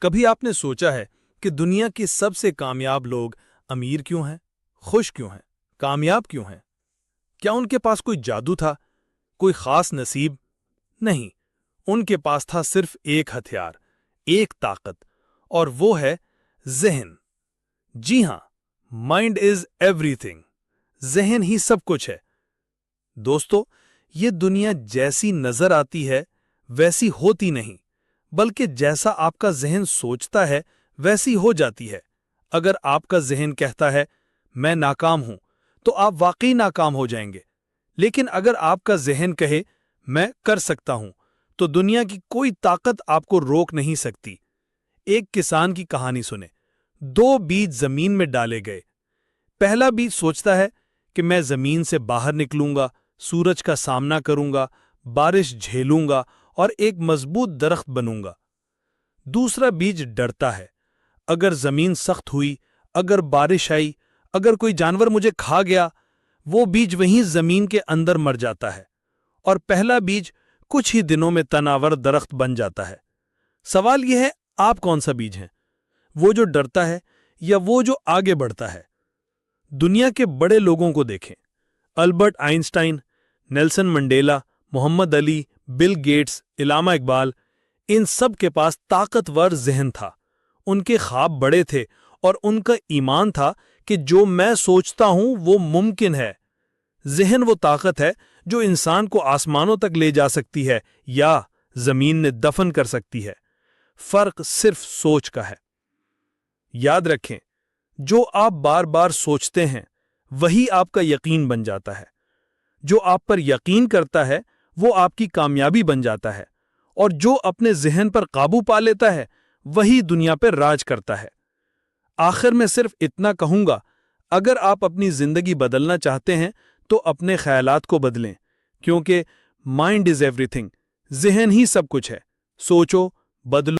کبھی آپ نے سوچا ہے کہ دنیا کے سب سے کامیاب لوگ امیر کیوں ہیں، خوش کیوں ہیں، کامیاب کیوں ہیں؟ کیا ان کے پاس کوئی جادو تھا، کوئی خاص نصیب؟ نہیں، ان کے پاس تھا صرف ایک ہتھیار، ایک طاقت، اور وہ ہے ذہن۔ جی ہاں، مائنڈ از ایوری تھنگ، ذہن ہی سب کچھ ہے۔ دوستو، یہ دنیا جیسی نظر آتی ہے ویسی ہوتی نہیں، بلکہ جیسا آپ کا ذہن سوچتا ہے ویسی ہو جاتی ہے۔ اگر آپ کا ذہن کہتا ہے میں ناکام ہوں تو آپ واقعی ناکام ہو جائیں گے، لیکن اگر آپ کا ذہن کہے میں کر سکتا ہوں تو دنیا کی کوئی طاقت آپ کو روک نہیں سکتی۔ ایک کسان کی کہانی سنیں۔ 2 بیج زمین میں ڈالے گئے۔ پہلا بیج سوچتا ہے کہ میں زمین سے باہر نکلوں گا، سورج کا سامنا کروں گا، بارش جھیلوں گا اور ایک مضبوط درخت بنوں گا۔ دوسرا بیج ڈرتا ہے، اگر زمین سخت ہوئی، اگر بارش آئی، اگر کوئی جانور مجھے کھا گیا، وہ بیج وہیں زمین کے اندر مر جاتا ہے، اور پہلا بیج کچھ ہی دنوں میں تناور درخت بن جاتا ہے۔ سوال یہ ہے، آپ کون سا بیج ہیں؟ وہ جو ڈرتا ہے یا وہ جو آگے بڑھتا ہے؟ دنیا کے بڑے لوگوں کو دیکھیں، البرٹ آئنسٹائن، نیلسن منڈیلا، محمد علی، بل گیٹس، علامہ اقبال، ان سب کے پاس طاقتور ذہن تھا۔ ان کے خواب بڑے تھے اور ان کا ایمان تھا کہ جو میں سوچتا ہوں وہ ممکن ہے۔ ذہن وہ طاقت ہے جو انسان کو آسمانوں تک لے جا سکتی ہے یا زمین میں دفن کر سکتی ہے۔ فرق صرف سوچ کا ہے۔ یاد رکھیں، جو آپ بار بار سوچتے ہیں وہی آپ کا یقین بن جاتا ہے۔ جو آپ پر یقین کرتا ہے وہ آپ کی کامیابی بن جاتا ہے، اور جو اپنے ذہن پر قابو پا لیتا ہے وہی دنیا پر راج کرتا ہے۔ آخر میں صرف اتنا کہوں گا، اگر آپ اپنی زندگی بدلنا چاہتے ہیں تو اپنے خیالات کو بدلیں، کیونکہ مائنڈ از ایوری تھنگ، ذہن ہی سب کچھ ہے۔ سوچو، بدلو۔